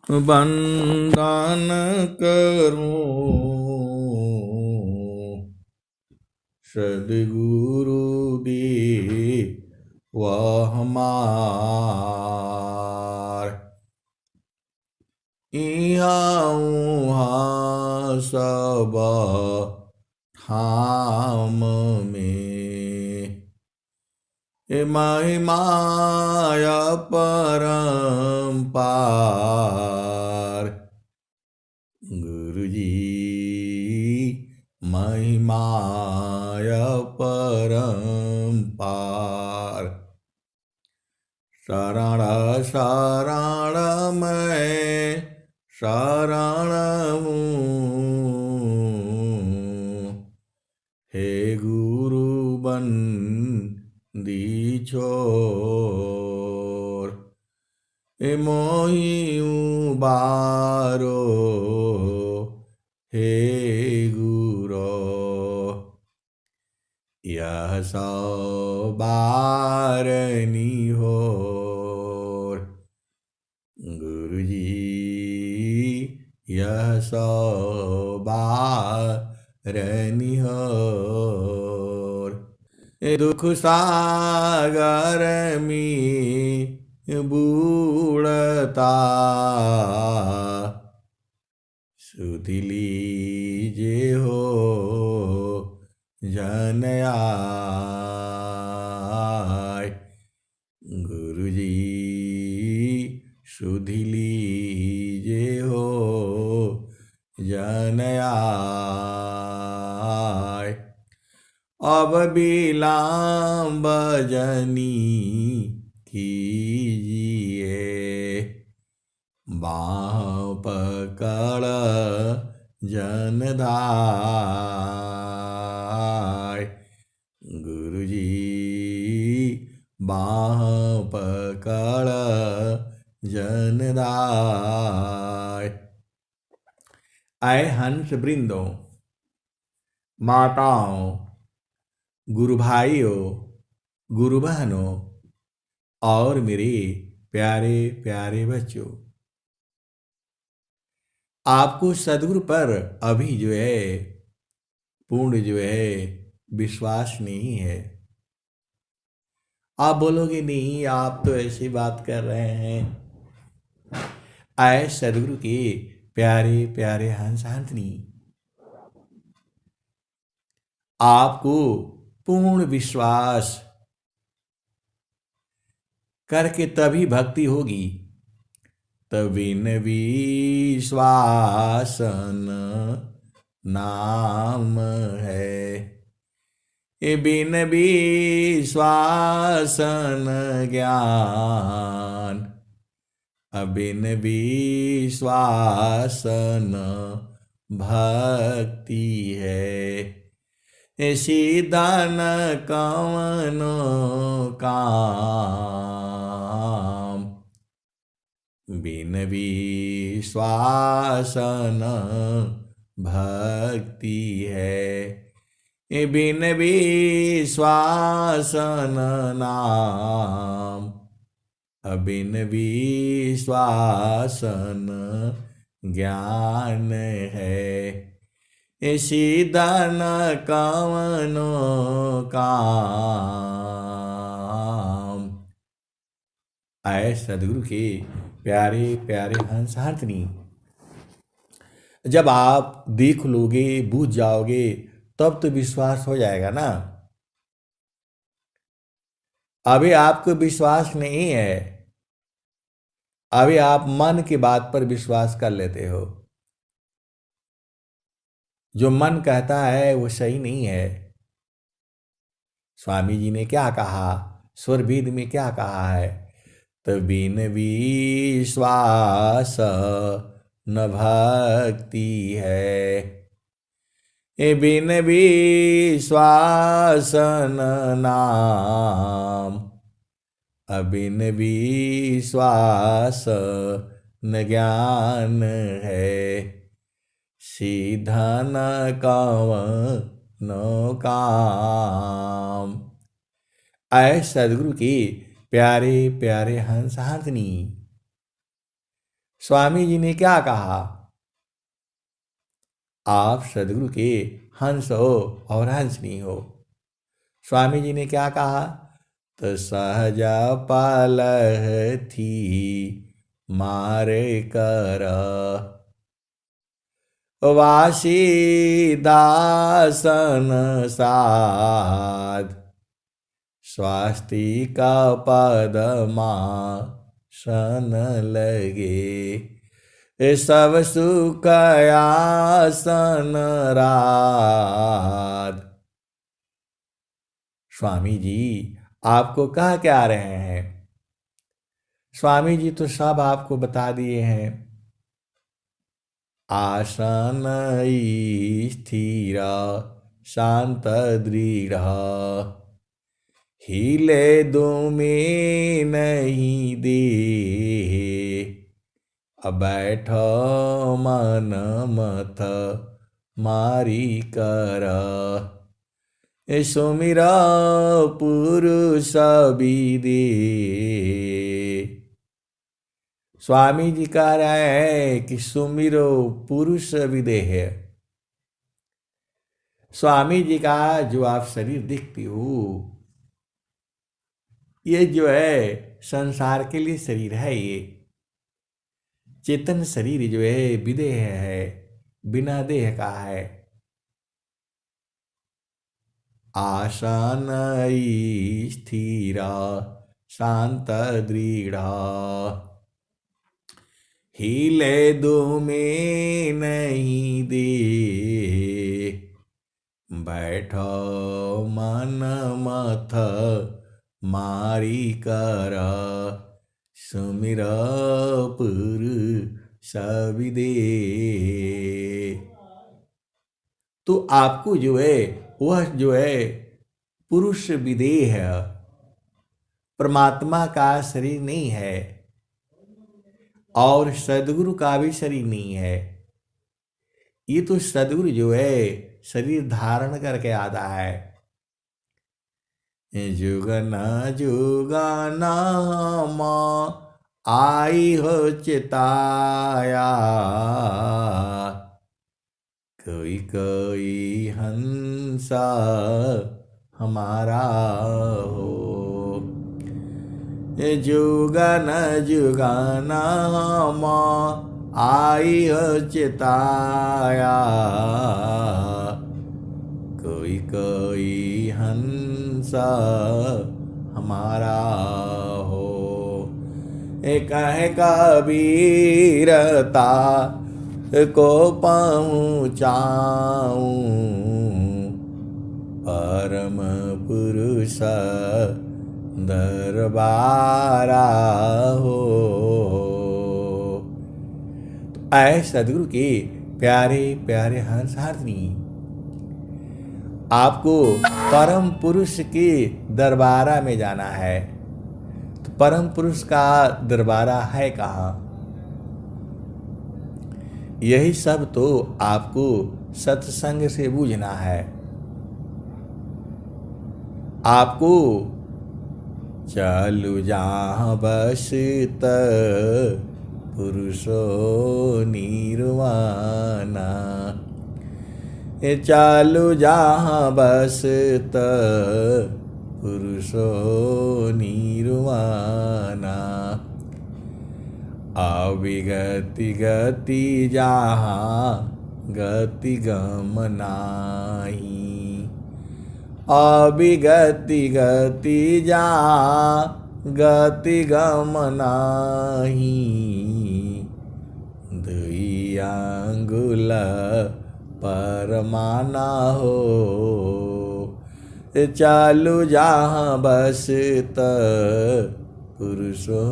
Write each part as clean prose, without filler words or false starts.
बंदन करूं सद्गुरु दे वह हमार। इहाँ उहाँ सब ठाम में महिमाय परम्पार। गुरुजी महिमाय परम्पार। शरण शरण मैं शरण हूँ, हे गुरु बंदी छोर। मोहि उबारो हे गुरो, यह सौ बारनी होर। गुरुजी यह सौ बारनी होर। दुख सागर में बूढ़ता सुध लीजे हो जन आय। गुरुजी सुध लीजे हो जन आय। अब विलम्ब जनी कीजिए, बाँह पकड़ जन धाय। गुरुजी बाँह पकड़ जन धाय। आए हंस वृंदों, माताओं, गुरु भाइयों, गुरु बहनों और मेरे प्यारे प्यारे बच्चों, आपको सदगुरु पर अभी जो है पूर्ण जो है विश्वास नहीं है। आप बोलोगे नहीं, आप तो ऐसी बात कर रहे हैं। आए सदगुरु के प्यारे प्यारे हंस हंसनी, आपको पूर्ण विश्वास करके तभी भक्ति होगी। तबिन विश्वासन नाम है, बिन विश्वासन ज्ञान। अबिन विश्वासन भक्ति है। सीधन कवनो काम, बिन विश्वासन भक्ति है। बिन विश्वासन नाम, अबिन विश्वासन ज्ञान है। सीधन कवनो काम। आए सदगुरु के प्यारे प्यारे हंस हंसनी, जब आप देख लोगे बूझ जाओगे तब तो विश्वास हो जाएगा ना। अभी आपको विश्वास नहीं है, अभी आप मन की बात पर विश्वास कर लेते हो। जो मन कहता है वो सही नहीं है। स्वामी जी ने क्या कहा, स्वरभेद में क्या कहा है, तबिन विश्वास न भक्ति है। बिन विश्वासन नाम, अबिन विश्वास न ज्ञान है। सीधन कवनो काम। आए सदगुरु के प्यारे प्यारे हंस हंसनी, स्वामी जी ने क्या कहा? आप सदगुरु के हंस हो और हंसनी हो। स्वामी जी ने क्या कहा? तो सहजा पालह थी मारे कर वासी दासन साध स्वास्ति का पदमा सन लगे सब सुख आसन राध। स्वामी जी आपको कह क्या रहे हैं? स्वामी जी तो सब आपको बता दिए हैं। आसन स्थिर शांत दृढ़ हिले दुमे नहीं दे अब बैठो मन मत मारी कर सुमिरा पुरुष विदे। स्वामी जी कह रहे हैं कि सुमिरो पुरुष विदेह। स्वामी जी का जो आप शरीर देखते हो, ये जो है संसार के लिए शरीर है। ये चेतन शरीर जो है विदेह है, बिना देह का है। आसन स्थिर शांत दृढ़ हिले दुमे नहीं दे बैठो मन मथ मारी कर सुमिर पुरुष विदे। तो आपको जो है वह जो है पुरुष विदेह है, परमात्मा का शरीर नहीं है और सदगुरु का भी शरीर नहीं है। ये तो सदगुरु जो है शरीर धारण करके आता है। जुगना जुगना माँ आई हो चिताया कोई कोई हंसा हमारा हो। जुगन जुगना माँ आई हो चिताया कोई कोई हंसा हमारा हो। कहे कबीरता को पहुँचाऊं परम पुरुष दरबारा हो। तो ऐ सदगुरु के प्यारे प्यारे हंस हारनी, आपको परम पुरुष के दरबारा में जाना है। तो परम पुरुष का दरबारा है कहाँ? यही सब तो आपको सत्संग से बूझना है। आपको चालू जहाँ बसत पुरुषो निर्वाणा चालू जहाँ बसत पुरुषो निर्वाणा अविगति गति जहाँ गति गम नाही अविगति गति जहाँ गति गम नाही दुई अंगुल परमाना हो चालू जहाँ बसत पुरुषो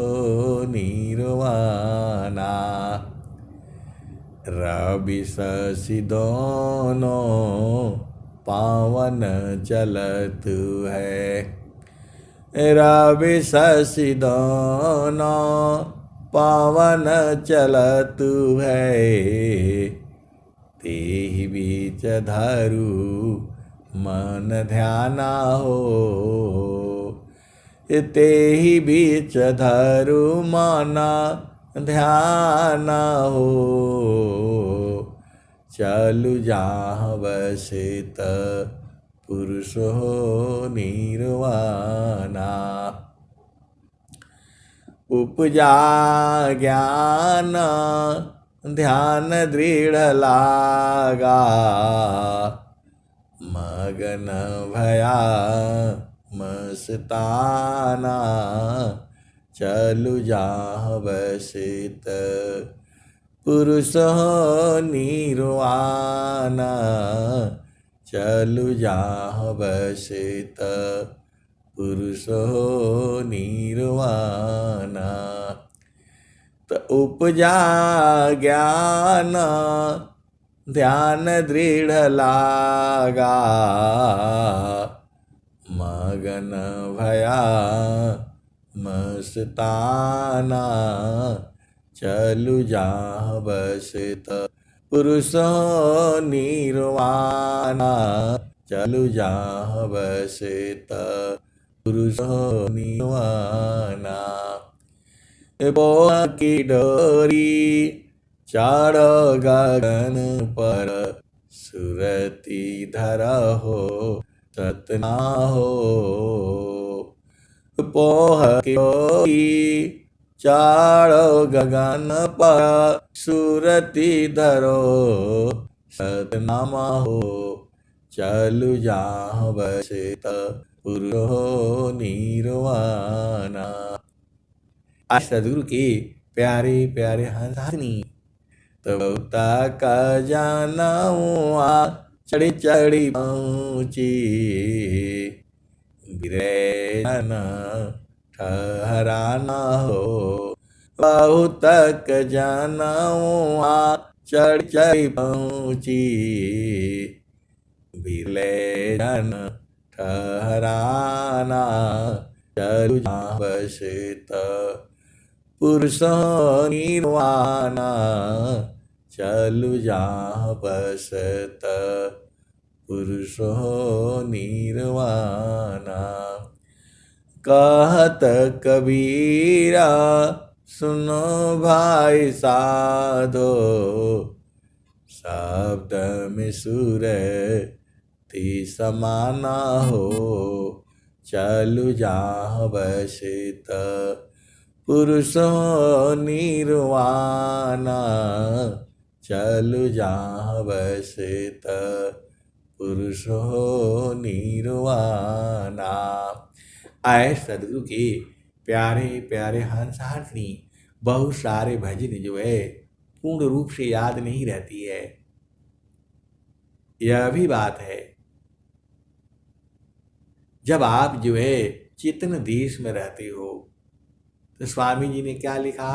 निर्वाणा रवि शशि दोनों पावन चलत है रवि शशि दोनों पावन चलत है तेहि बीच धरु मन ध्याना हो तेहि बीच धरु मन ध्यान हो, चलु जहाँ बसित पुरुष हो निर्वाणा। उपजा ज्ञान ध्यान दृढ़ लागा, मगन भया मस्ताना, चलु जहाँ बसित पुरुष हो निर्वाणा, चलु जहाँ बसित पुरुष हो निर्वाणा। तो उपजा ज्ञान ध्यान दृढ़ लागा, मगन भया मस्ताना, चलु जहाँ बसित पुरुष हो निर्वाणा, चलु जहाँ बसित पुरुष हो निर्वाणा। मोह की डोरी चढ़ो गगन पर, सुरति धर हो सतना हो। पोह की डोरी चढ़ो गगन पर, सुरति धरो सतनामा हो, चलु जहाँ बसित पुरुष हो निर्वाणा। आज सदगुरु के प्यारे प्यारे हंसानी तबता का जानवा, चढ़ी चढ़ी पहुँची बिरैन ठहराना हो। बहुत तक जानवा चढ़ी चढ़ी पहुँची बिरैन ठहराना, चलु जहाँ बसित पुरुष हो निर्वाणा, चलु जहाँ बसित पुरुष हो निर्वाणा। कहत कबीरा सुनो भाई साधो, शब्द में सुर ती समाना हो, चलु जहाँ बसित पुरुष हो निर्वाणा, चलु जहाँ बसित पुरुष हो निर्वाणा। आए सदगुरु के प्यारे प्यारे हंसार्थनी बहुत सारे भजन जो है पूर्ण रूप से याद नहीं रहती है। यह भी बात है, जब आप जो है चेतन देश में रहते हो तो स्वामी जी ने क्या लिखा,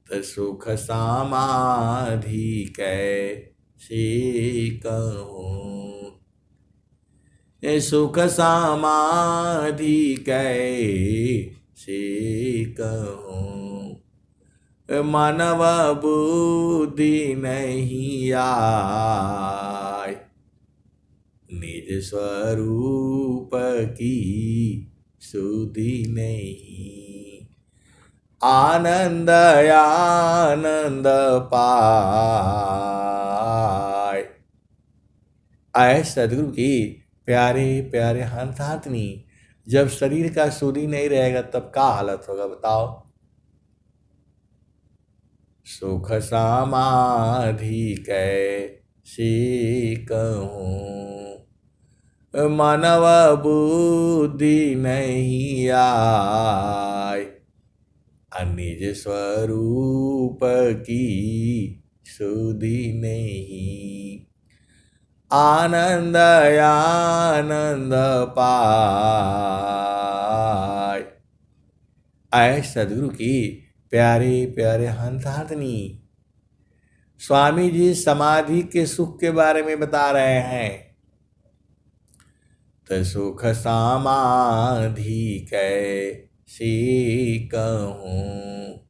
तो सुख समाधि कैसे कहूँ, सुख समाधि कैसे कहूँ, मानव बुद्धि नहीं आए, निज स्वरूप की सुधि नहीं, आनंद आनंद पाए। आए सदगुरु की प्यारे प्यारे हंसातनी, जब शरीर का सुधि नहीं रहेगा तब क्या हालत होगा बताओ। सुख समाधि कैसे कहूँ, मानव बुद्धि नहीं आए, निज स्वरूप की सुधि नहीं, आनंद आनंद पाए। आए सदगुरु की प्यारे प्यारे हंसार्थनी, स्वामी जी समाधि के सुख के बारे में बता रहे हैं। तो सुख समाधि कैसे कहूँ,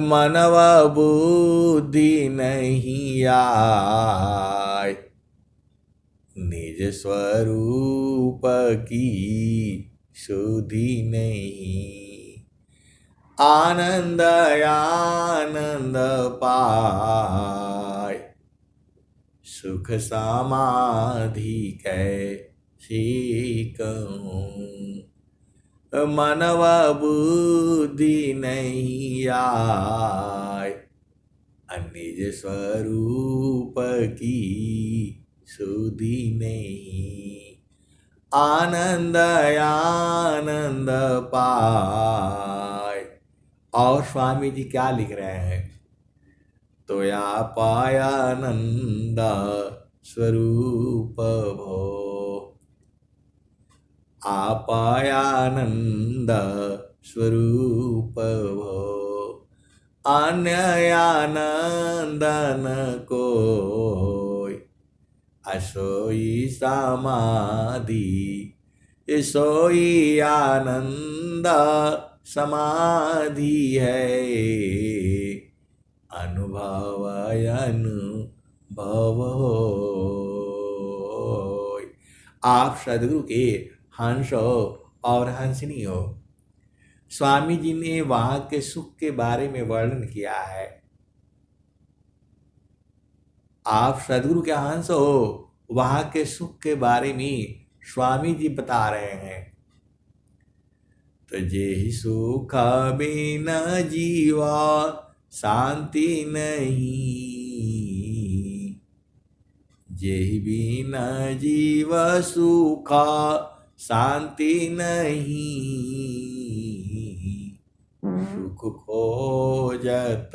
मानव बुद्धि नहीं आए, निज स्वरूप की सुधि नहीं, आनंद आनंद पाय, सुख समाधि कैसी कहूँ, मनव बुद्धि नहीं आय, निज स्वरूप की सुधि नहीं, आनंद आनंद पाय। और स्वामी जी क्या लिख रहे हैं, तो या पायानंद स्वरूप भो, आपायानंद स्वरूप भो, अन्य आनंद न कोय, असोई समाधि सोई आनंद समाधि है, अनुभव अनुभव होय। आप सदगुरु के हंस हो और हंसनी हो। स्वामी जी ने वहां के सुख के बारे में वर्णन किया है। आप सदगुरु के हंस हो, वहां के सुख के बारे में स्वामी जी बता रहे हैं। तो जेहि सुख बिना जीवा शांति नहीं, जेहि बिना जीव सुखा शांति नहीं, सुख खोजत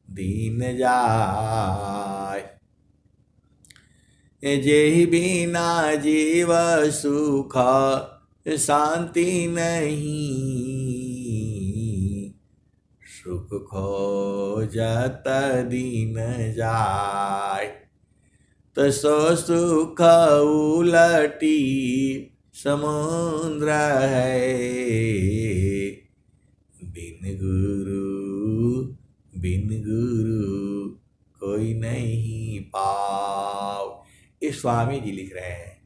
दीन जाय, जेहि बिना जीव सुख शांति नहीं, सुख खोजत दीन जाय, तो सो सुख उलटी समुद्र है, बिन गुरु कोई नहीं पाव। ये स्वामी जी लिख रहे हैं,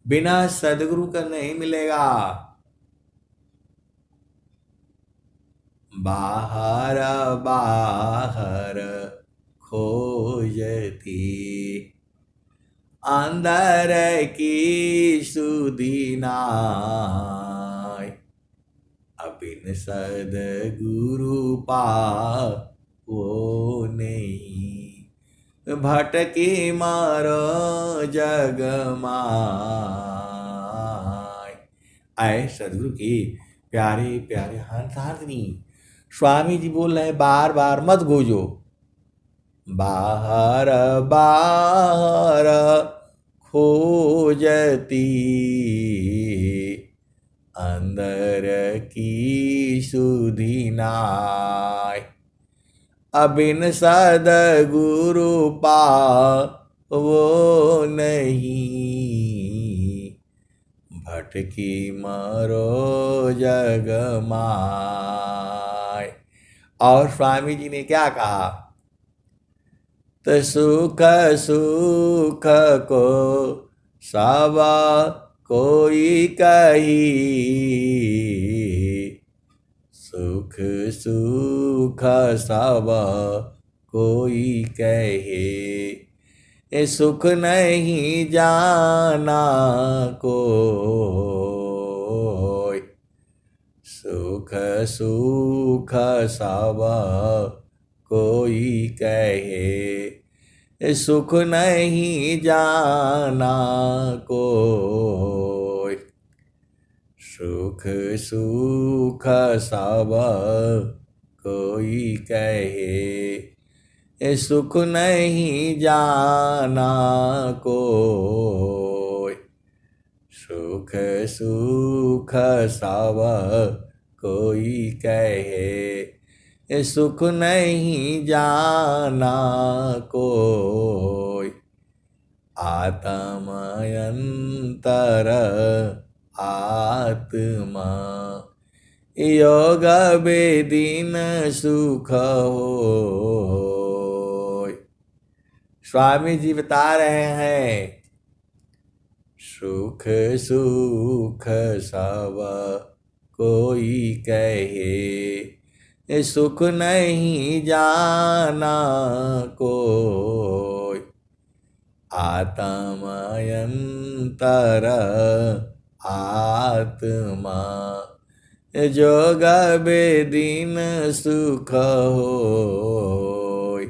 बिना सदगुरु का नहीं मिलेगा। बाहर बाहर खोजती, अंदर की सुधि नाय, बिन सदगुरु पावो नहीं, भटकी मारो जग माय। आए सदगुरु की प्यारे प्यारे हंसार्थिनी, स्वामी जी बोल रहे हैं बार बार मत गोजो, बाहर बाहर खोजती, अंदर की सुधि नाय, बिन सदगुरु पावो नहीं, भटकी मरो जग माय। और स्वामी जी ने क्या कहा, तो सुख सुख को सब कोई कही, सुख सुख सब कोई कहे, सुख नहीं जाना कोई, सुख सुख सब कोई कहे, सुख नहीं जाना कोई, सुख सुख सब कोई कहे, सुख नहीं जाना कोई, सुख सुख सब कोई कहे, सुख नहीं जाना कोई, आत्मयंतर आत्मा योग बेदीन सुख होय। स्वामी जी बता रहे हैं, सुख सुख सब कोई कहे, सुख नहीं जाना कोई, आत्मयंतर आत्मा, जोग बेदीन सुख होय।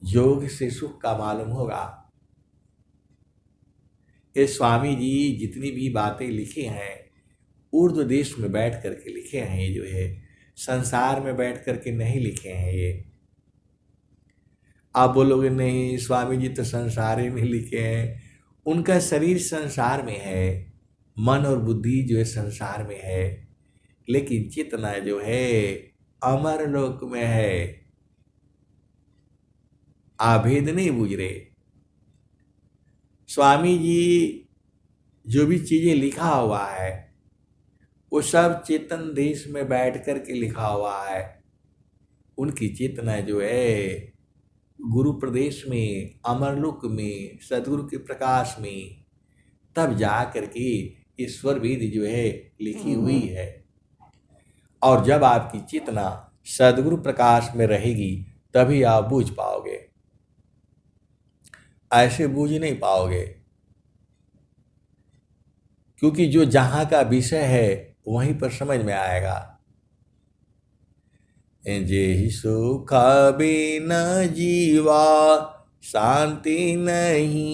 योग से सुख का मालूम होगा। ये स्वामी जी जितनी भी बातें लिखे हैं उर्दू देश में बैठ करके लिखे हैं, ये जो है संसार में बैठ करके नहीं लिखे हैं। ये आप बोलोगे नहीं स्वामी जी तो संसार ही में लिखे हैं, उनका शरीर संसार में है, मन और बुद्धि जो है संसार में है, लेकिन चेतना जो है अमर लोक में है। आभेद नहीं बूझ रहे। स्वामी जी जो भी चीजें लिखा हुआ है वो सब चेतन देश में बैठ कर के लिखा हुआ है। उनकी चेतना जो है गुरु प्रदेश में, अमरलोक में, सदगुरु के प्रकाश में, तब जा करके ईश्वर वेद जो है लिखी हुई है। और जब आपकी चेतना सदगुरु प्रकाश में रहेगी तभी आप बूझ पाओगे, ऐसे बूझ नहीं पाओगे। क्योंकि जो जहाँ का विषय है वहीं पर समझ में आएगा। जेहि सुख बिन जीवा शांति नहीं,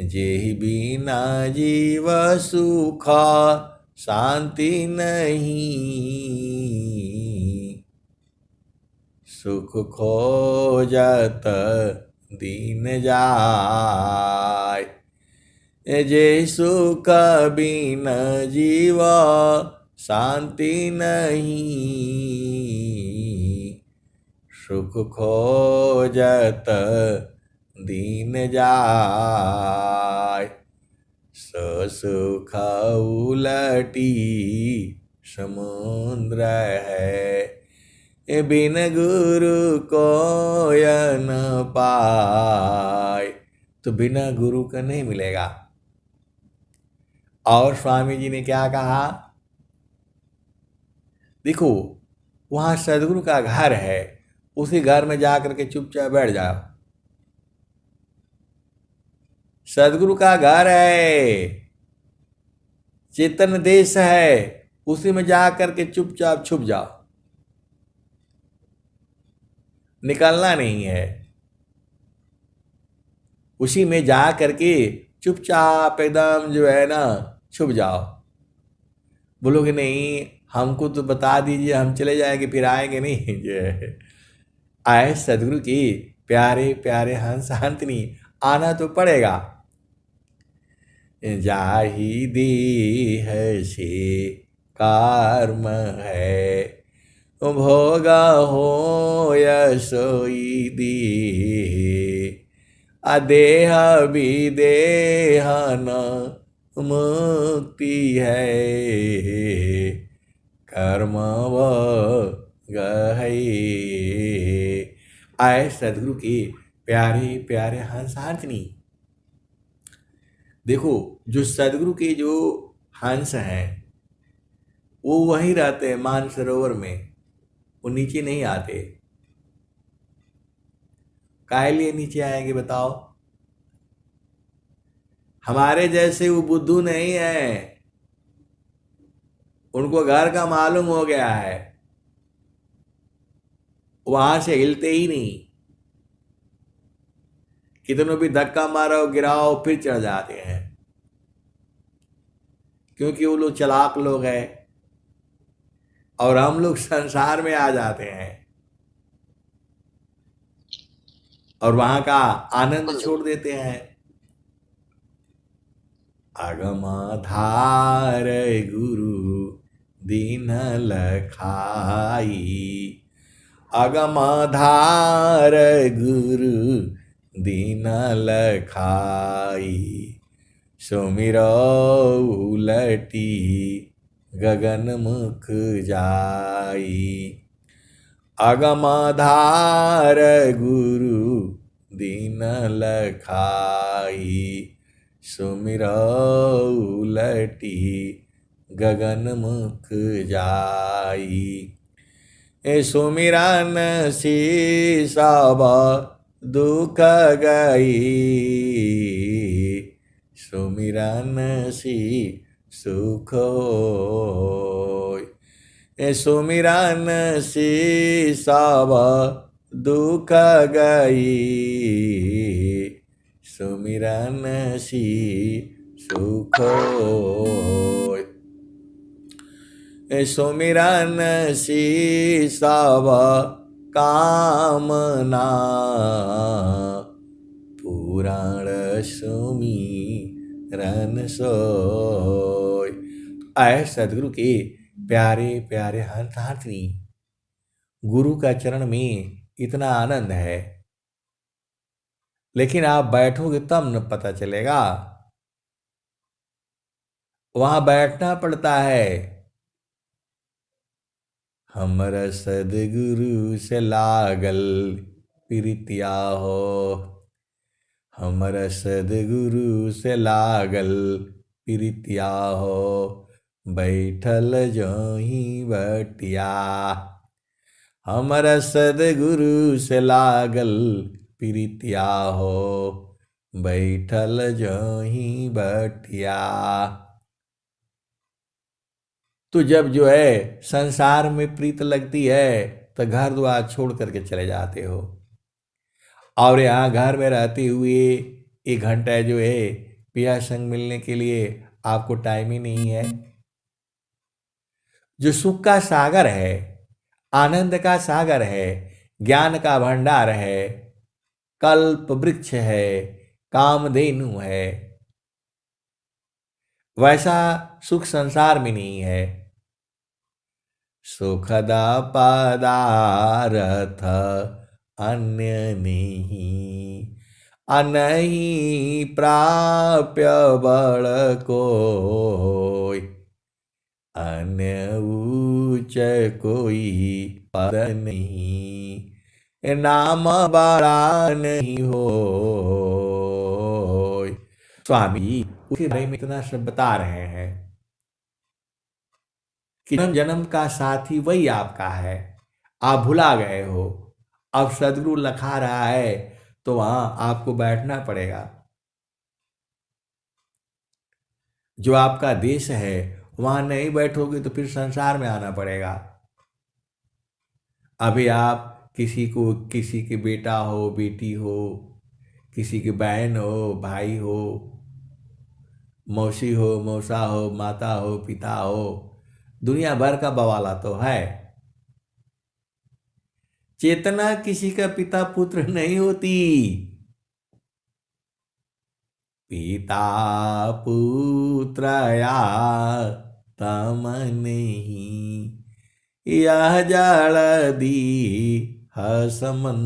जेहि बिना जीव सुख शांति नहीं, सुख खोजत दीन जाय, जे सुख बिन जीव शांति नहीं, सुख खोजत दीन जाय, सुख उलटी समुद्र है, बिन गुरु कोय न पाय। तो बिना गुरु का नहीं मिलेगा। और स्वामी जी ने क्या कहा, देखो वहां सदगुरु का घर है, उसी घर में जाकर के चुपचाप बैठ जाओ। सदगुरु का घर है, चेतन देश है, उसी में जाकर के चुपचाप छुप जाओ, निकलना नहीं है। उसी में जा करके चुपचाप एकदम जो है ना छुप जाओ। बोलोगे नहीं हमको तो बता दीजिए, हम चले जाएंगे फिर आएंगे नहीं। जो है आए सदगुरु की प्यारे प्यारे हंस हंतनी, आना तो पड़ेगा। जाहि देह से कर्म है, भोगा हो सोई देह, अदेह विदेह न मुक्ति है, कर्म व गहे। आए सदगुरु के प्यारे प्यारे हंस हंसनी। देखो जो सदगुरु के जो हंस हैं वो वहीं रहते हैं मानसरोवर में, वो नीचे नहीं आते। काहे लिए नीचे आएंगे बताओ? हमारे जैसे वो बुद्धू नहीं है, उनको घर का मालूम हो गया है, वहां से हिलते ही नहीं। कितनों भी धक्का मारो गिराओ फिर चढ़ जाते हैं, क्योंकि वो लोग चालाक लोग हैं और हम लोग संसार में आ जाते हैं और वहां का आनंद छोड़ देते हैं। अगम धार गुरु दीन लखाई, अगम धार गुरु दीन लखाई, सुमिरो उलटी गगन मुख जाई, अगम धार गुरु दीन लखाई, सुमिरौ उलटी गगन मुख जाई। ए सुमिरन सी सब दुख गई, सुमिरन सी सुख होय। ए सुमिरन सी सब दुख गई, सुमिरन सी सुख होय। ए सुमिरन सी सब कामना, पुराण सुमिरन सोय। आए सदगुरु के प्यारे प्यारे हंसार्थी, गुरु का चरण में इतना आनंद है, लेकिन आप बैठोगे तब न पता चलेगा। वहां बैठना पड़ता है। हमर सदगुरु से लागल प्रीतिया हो, हमर सदगुरु से लागल प्रीतिया हो, बैठल जोही बटिया। हमर सदगुरु से लागल प्रीतिया हो, बैठल जोही बटिया। तो जब जो है संसार में प्रीत लगती है तो घर द्वार छोड़ करके चले जाते हो, और यहाँ घर में रहते हुए 1 घंटा जो है पिया संग मिलने के लिए आपको टाइम ही नहीं है। जो सुख का सागर है, आनंद का सागर है, ज्ञान का भंडार है, कल्प वृक्ष है, कामधेनु है, वैसा सुख संसार में नहीं है। सुखदा पदारथ अन्य नहीं, अनहि प्राप्य बल कोय, अन्य ऊंच कोई पद नहीं, नाम बड़ा नहीं हो। स्वामी उसके बारे में इतना सब बता रहे हैं कि जन्म जन्म का साथी वही आपका है, आप भुला गए हो। अब सदगुरु लखा रहा है तो वहां आपको बैठना पड़ेगा। जो आपका देश है वहां नहीं बैठोगे तो फिर संसार में आना पड़ेगा। अभी आप किसी के बेटा हो, बेटी हो, किसी की बहन हो, भाई हो, मौसी हो, मौसा हो, माता हो, पिता हो, दुनिया भर का बवाला तो है। चेतना किसी का पिता पुत्र नहीं होती। पिता पुत्रया तम नहीं, यह जल दी हसमंद।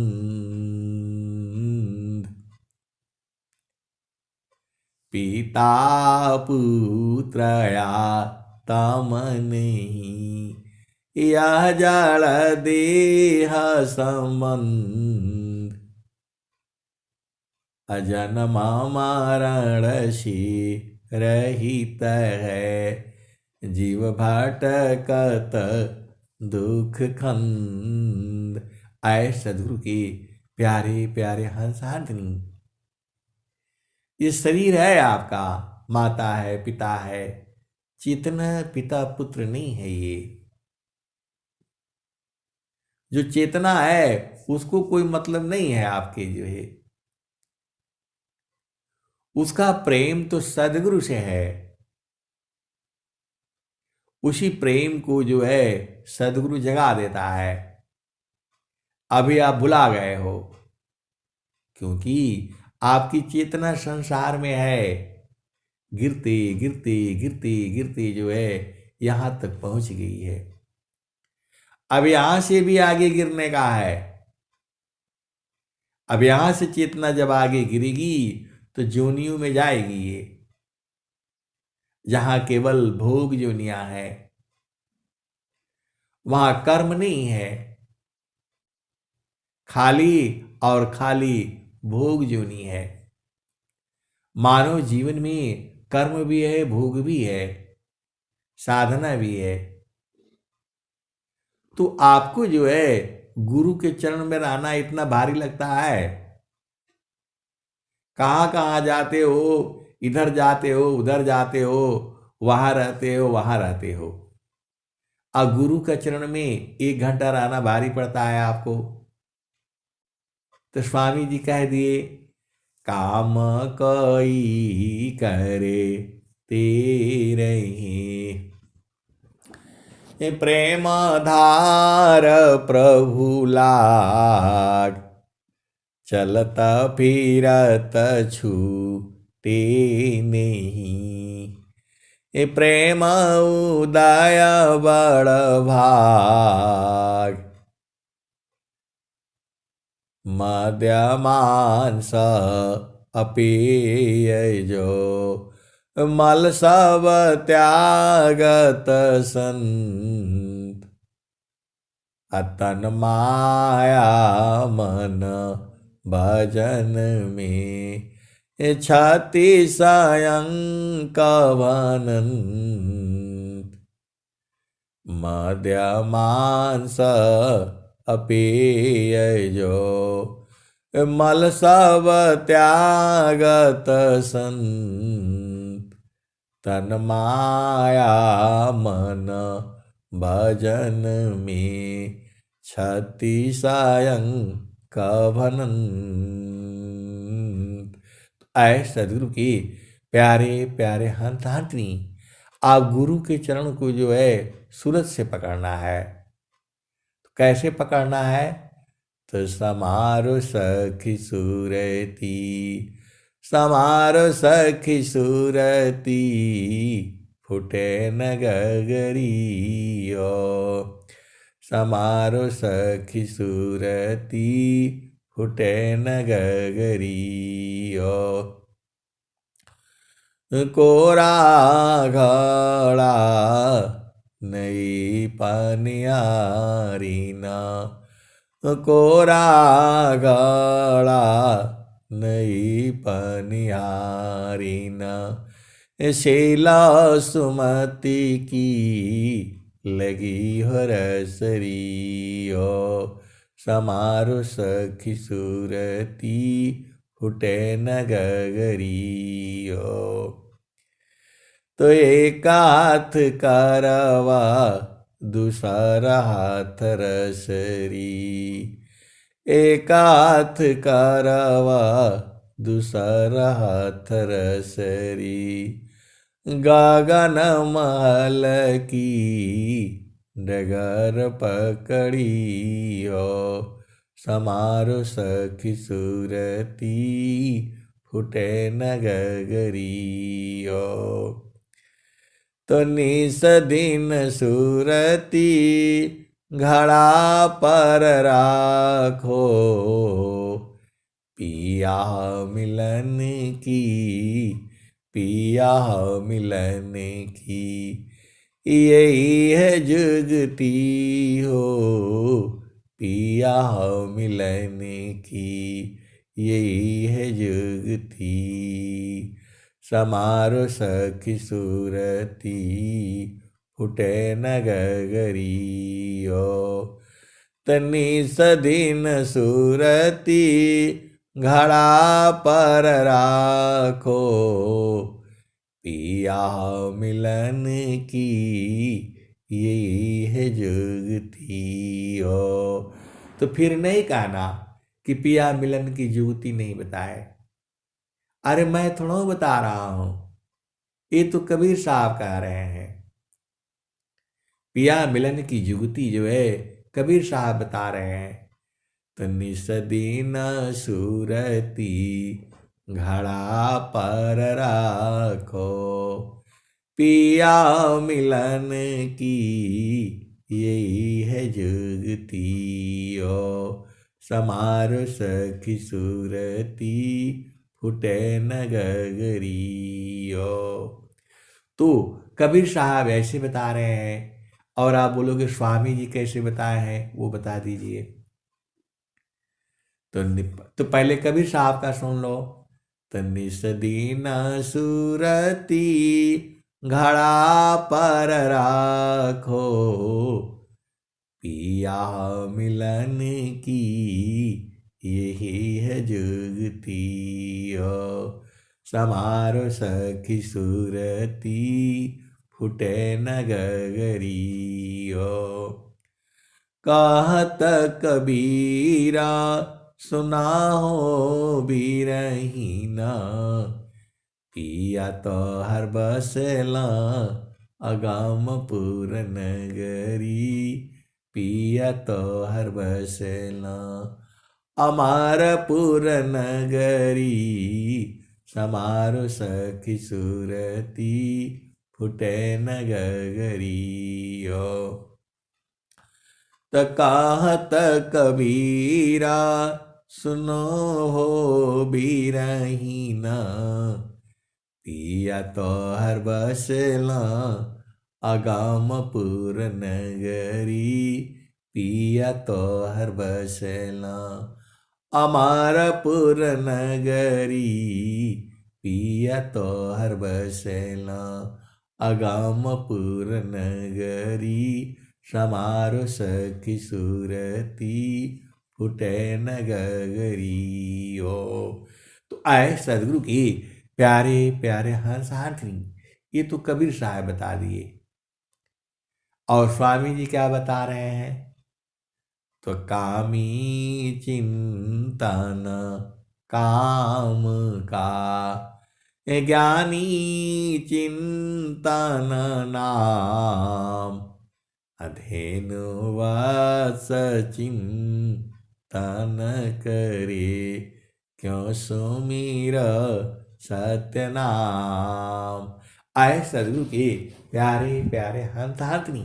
पिता पुत्रया तम नहीं, यह जल देह संबंध। अजन्मा मरण सी रहित है, जीव भटकत दुख खंद। आए सदगुरु के प्यारे प्यारे हंसार्थिनी, ये शरीर है आपका, माता है, पिता है, चेतना पिता पुत्र नहीं है। ये जो चेतना है उसको कोई मतलब नहीं है आपके जो है, उसका प्रेम तो सदगुरु से है। उसी प्रेम को जो है सदगुरु जगा देता है। अभी आप भुला गए हो क्योंकि आपकी चेतना संसार में है। गिरते गिरते गिरते गिरते जो है यहां तक पहुंच गई है। अब यहां से भी आगे गिरने का है। अब यहां से चेतना जब आगे गिरेगी तो जोनियों में जाएगी ये, जहां केवल भोग जोनियां है, वहां कर्म नहीं है, खाली और खाली भोग जोनी है। मानव जीवन में कर्म भी है, भोग भी है, साधना भी है। तो आपको जो है गुरु के चरण में रहना इतना भारी लगता है? कहाँ कहाँ जाते हो, इधर जाते हो, उधर जाते हो, वहां रहते हो, वहां रहते हो, और गुरु के चरण में 1 घंटा रहना भारी पड़ता है आपको। तो स्वामी जी कह दिए, काम कई करे तेरे ही, प्रेम धार प्रभु लाग, चलत फिरत छूटे नहीं, प्रेम उदय बड़ भाग, मद्य मांस अपेय जो, मल सब त्यागत संत, अतन माया मन भजन में, छाति स्वयं कवनंत, मद्य मांस अपेय जो, मल सब त्यागत संत, तन माया मन भजन में, छति सायं कभनन। ऐ सदगुरु की प्यारे प्यारे हंत हंतनी, आप गुरु के चरण को जो है सूरत से पकड़ना है। तो कैसे पकड़ना है? तो समारो सखी सूरती, समारो सखी सूरती, फुटे न गगरियो, समारो सखी सूरती, फुटे न गगरियो, कोरा घड़ा नई पनियारीना, कोरा घड़ा नई पनिहारीना, शीला सुमति की लगी हरसरियो, समारो सखी सूरती, फुटे न गगरियो। तो एक हाथ करवा दूसरा हाथ रसरी, एक हाथ करवा दूसरा हाथ रसरी, गगन महल की डगर पकड़ी हो, समारो सखी सूरती, फुटे न गगरियो। तो निस दिन सूरती घड़ा पर राखो, पिया मिलन की, पिया मिलन की, यही है जुगती हो, पिया मिलन की, यही है जुगती, समारो सखी सूरती, फुटे न गगरियो। तनी सदीन सूरती घड़ा पर राखो, पिया मिलन की, यही है जुगती हो। तो फिर नहीं कहना कि पिया मिलन की जुगती नहीं बताए। अरे मैं थोड़ा बता रहा हूं, ये तो कबीर साहब कह रहे हैं। पिया मिलन की जुगती जो है कबीर साहब बता रहे हैं। तो निसदीन सूरती घड़ा पर राखो, पिया मिलन की, यही है जुगती ओ, समारो सखी सूरती, फुटे न गगरियो। तो कबीर साहब ऐसे बता रहे हैं, और आप बोलोगे स्वामी जी कैसे बताए हैं, वो बता दीजिए। तो पहले कबीर साहब का सुन लो। तनिस दीन सुरती घड़ा पर राखो, पिया मिलन की यही है जुगती हो। समारो सखी सुरती फुटे न गगरी हो। कहत कबीरा सुना हो बिरहीना, पिया तो हर बसला अगामपुर नगरी, पिया तो हर बसला अमारपुर नगरी। समारो सखी सुरती फुटे न गगरी हो। त कहत कबीरा सुनो हो बिरहीना, पिया तो हर बसला अगामपुर नगरी, पिया तो हर बसला अमारपुर नगरी, पिया तो हर बसला अगामपुर नगरी। समारो सखी सुरती फुटे न गगरी हो। तो आए सदगुरु की प्यारे प्यारे हंसार्थी, ये तो कबीर साहब बता दिए। और स्वामी जी क्या बता रहे हैं? तो कामी चिंतन काम का, ज्ञानी चिंतन नाम, अधेनु वास चिंतन करे, क्यों सुमीर सत्य नाम। आए सदगुरु के प्यारे प्यारे हंसार्थी,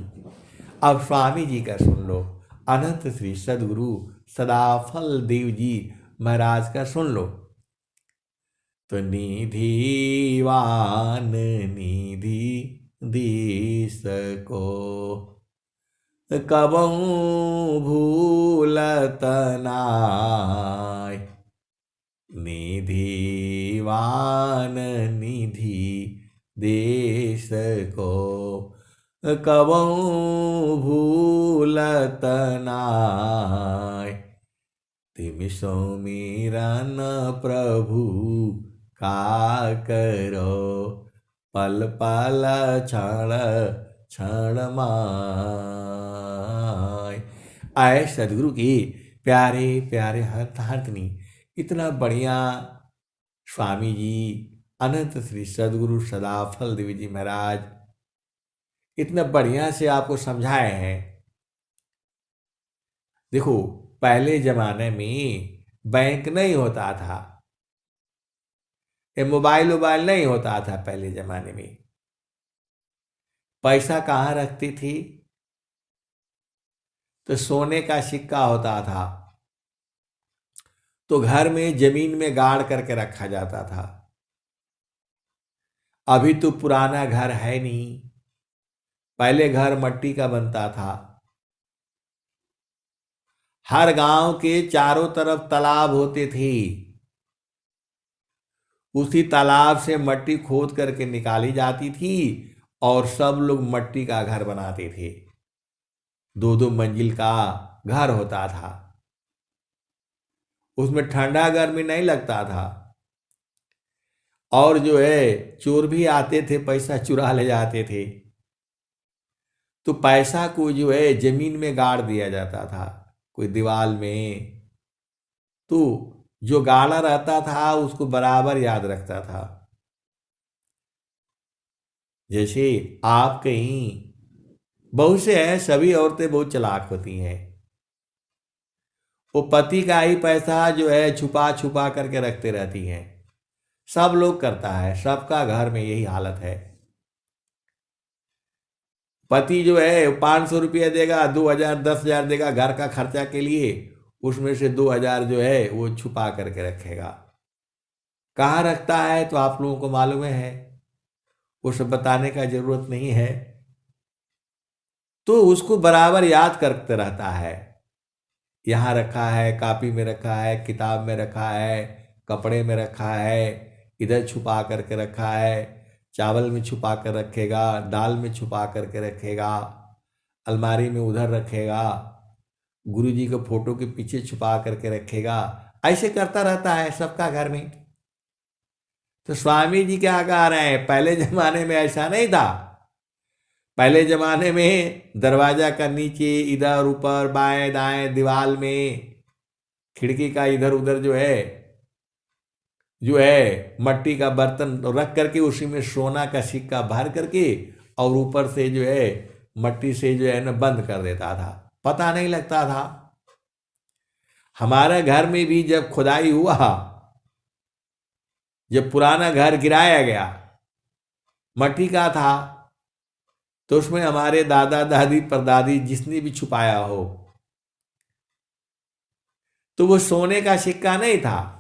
अब स्वामी जी का सुन लो। अनंत श्री सदगुरु सदाफल देव जी महाराज का सुन लो। तो निधिवान निधि दीस को, कबहू भूलत नाय, निधिवान निधि देश को, कबहू भूलत नाय। तिमि सुमिरन प्रभु का करो, पल पल क्षण क्षण माय। आए सदगुरु की प्यारे प्यारे हंसार्थी, इतना बढ़िया स्वामी जी अनंत श्री सदगुरु सदाफल देव जी महाराज इतना बढ़िया से आपको समझाए हैं। देखो, पहले जमाने में बैंक नहीं होता था, ये मोबाइल नहीं होता था। पहले जमाने में पैसा कहाँ रखती थी? तो सोने का सिक्का होता था, तो घर में जमीन में गाड़ करके रखा जाता था। अभी तो पुराना घर है नहीं, पहले घर मट्टी का बनता था। हर गांव के चारों तरफ तालाब होते थे, उसी तालाब से मट्टी खोद करके निकाली जाती थी और सब लोग मट्टी का घर बनाते थे। 2-2 मंजिल का घर होता था, उसमें ठंडा गर्मी नहीं लगता था। और जो है चोर भी आते थे, पैसा चुरा ले जाते थे। तो पैसा को जो है जमीन में गाड़ दिया जाता था, कोई दीवार में। तो जो गाड़ा रहता था उसको बराबर याद रखता था। जैसे आप कहीं, बहुत से हैं, सभी औरतें बहुत चालाक होती हैं, वो पति का ही पैसा जो है छुपा छुपा करके रखते रहती हैं। सब लोग करता है, सबका घर में यही हालत है। पति जो है 500 रुपया देगा, 2000 10,000 देगा घर का खर्चा के लिए, उसमें से 2000 जो है वो छुपा करके रखेगा। कहाँ रखता है तो आप लोगों को मालूम है, उसे बताने का जरूरत नहीं है। तो उसको बराबर याद करते रहता है, यहाँ रखा है, कॉपी में रखा है, किताब में रखा है, कपड़े में रखा है, इधर छुपा करके रखा है, चावल में छुपा कर रखेगा, दाल में छुपा करके रखेगा, अलमारी में उधर रखेगा, गुरु जी को फोटो के पीछे छुपा करके रखेगा। ऐसे करता रहता है सबका घर में। तो स्वामी जी क्या कह रहे हैं, पहले जमाने में ऐसा नहीं था। पहले जमाने में दरवाजा का नीचे, इधर ऊपर, बाएं दाएं, दीवार में, खिड़की का इधर उधर जो है मट्टी का बर्तन रख करके उसी में सोना का सिक्का भर करके और ऊपर से जो है मट्टी से जो है ना बंद कर देता था, पता नहीं लगता था। हमारे घर में भी जब खुदाई हुआ, जब पुराना घर गिराया गया, मट्टी का था, तो उसमें हमारे दादा दादी परदादी जिसने भी छुपाया हो, तो वो सोने का सिक्का नहीं था,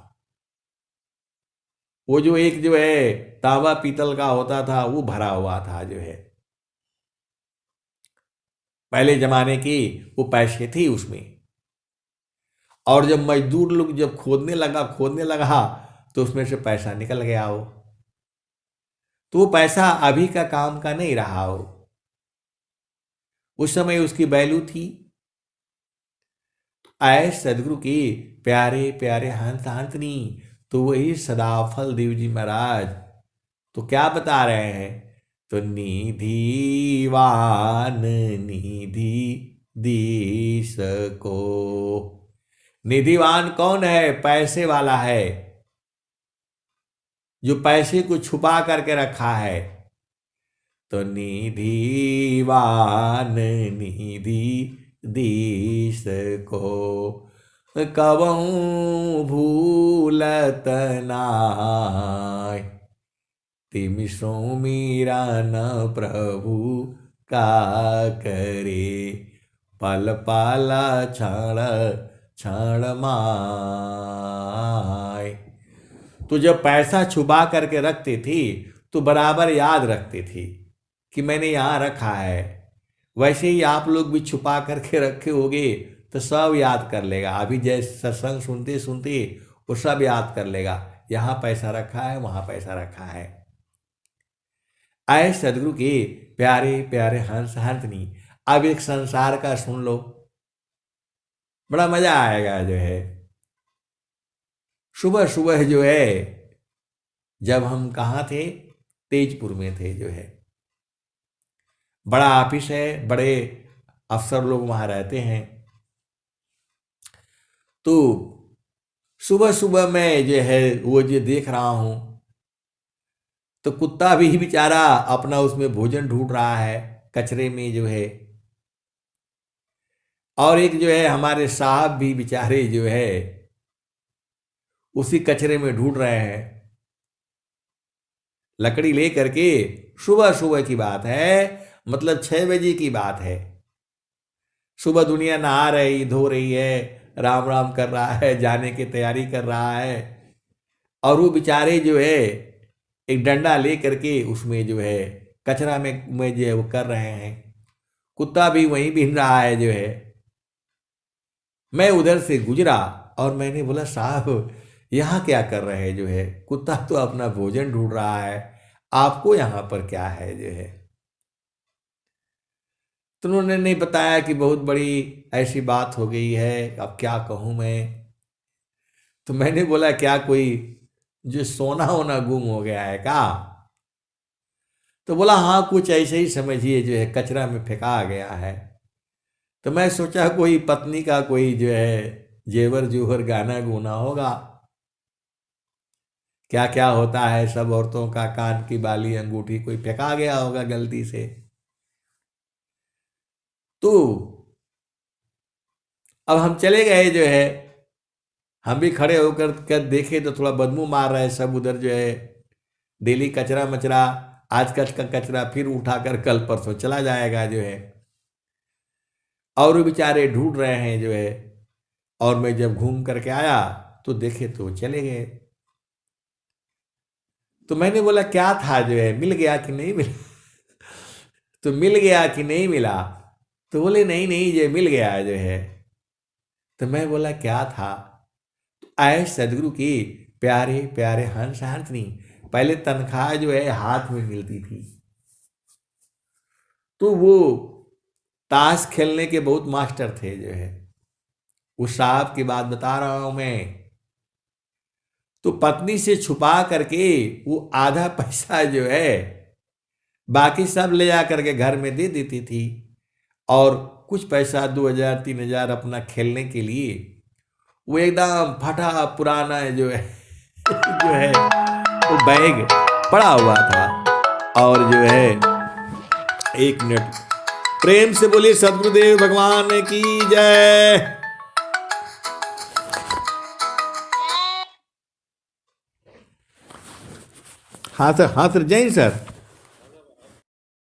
वो जो एक जो है तांबा पीतल का होता था वो भरा हुआ था जो है। पहले जमाने की वो पैसे थी उसमें। और जब मजदूर लोग जब खोदने लगा तो उसमें से पैसा निकल गया हो, तो वो पैसा अभी का काम का नहीं रहा हो, उस समय उसकी वैल्यू थी। आए सदगुरु की प्यारे प्यारे हंस हंसनी, तो वही सदाफल देव जी महाराज तो क्या बता रहे हैं, तो निधिवान निधि दीस को। निधिवान कौन है, पैसे वाला है, जो पैसे को छुपा करके रखा है। तो निधिवान निधि दीस को, कबहू भूलत नाय, तिम सुमिरा न प्रभु का करे, पल पल क्षण क्षण माय। तो जब पैसा छुपा करके रखती थी तो बराबर याद रखती थी कि मैंने यहाँ रखा है। वैसे ही आप लोग भी छुपा करके रखे होगे तो सब याद कर लेगा। अभी जैसे सत्संग सुनते सुनते वो सब याद कर लेगा, यहाँ पैसा रखा है, वहाँ पैसा रखा है। आए सदगुरु के प्यारे प्यारे हंस हंसनी, अब एक संसार का सुन लो, बड़ा मजा आएगा जो है। सुबह सुबह जो है जब हम कहाँ थे, तेजपुर में थे जो है, बड़ा ऑफिस है, बड़े अफसर लोग वहाँ रहते हैं। तो सुबह सुबह मैं जो है वो जो देख रहा हूँ, तो कुत्ता भी बेचारा अपना उसमें भोजन ढूंढ रहा है कचरे में जो है, और एक जो है हमारे साहब भी बेचारे जो है उसी कचरे में ढूंढ रहे हैं, लकड़ी ले करके। सुबह सुबह की बात है, मतलब 6 बजे की बात है। सुबह दुनिया नहा रही धो रही है, राम राम कर रहा है, जाने की तैयारी कर रहा है, और वो बेचारे जो है एक डंडा ले करके उसमें जो है कचरा में जो है वो कर रहे हैं। कुत्ता भी वहीं भिन रहा है जो है। मैं उधर से गुजरा और मैंने बोला, साहब यहाँ क्या कर रहे हैं जो है, कुत्ता तो अपना भोजन ढूंढ रहा है, आपको यहाँ पर क्या है जो है। तो उन्होंने नहीं बताया कि बहुत बड़ी ऐसी बात हो गई है, अब क्या कहूँ मैं। तो मैंने बोला, क्या कोई जो सोना होना गुम हो गया है क्या? तो बोला, हाँ कुछ ऐसे ही समझिए जो है, कचरा में फेंका गया है। तो मैं सोचा कोई पत्नी का कोई जो है जेवर जोहर गाना गुना होगा, क्या क्या होता है, सब औरतों का कान की बाली अंगूठी कोई फेंका गया होगा गलती से। तो अब हम चले गए जो है, हम भी खड़े होकर देखे तो थोड़ा बदबू मार रहे सब उधर जो है। डेली कचरा मचरा, आज का कचरा फिर उठाकर कल परसों चला जाएगा जो है, और बेचारे ढूंढ रहे हैं जो है। और मैं जब घूम करके आया तो देखे तो चले गए। तो मैंने बोला, क्या था जो है, मिल गया कि नहीं मिला? तो मिल गया कि नहीं मिला? तो बोले, नहीं नहीं ये मिल गया जो है। तो मैं बोला, क्या था? तो आए सदगुरु की प्यारे प्यारे हंस हंसनी, पहले तनख्वाह जो है हाथ में मिलती थी। तो वो ताश खेलने के बहुत मास्टर थे जो है, उस साहब की बात बता रहा हूं मैं। तो पत्नी से छुपा करके वो आधा पैसा जो है बाकी सब ले जा करके घर में दे देती थी, और कुछ पैसा 2,000 3,000 अपना खेलने के लिए, वो एकदम फटा पुराना जो है जो है वो बैग पड़ा हुआ था। और जो है, एक मिनट, प्रेम से बोलिए सदगुरुदेव भगवान की जय। हाँ सर, हाँ सर, जय सर।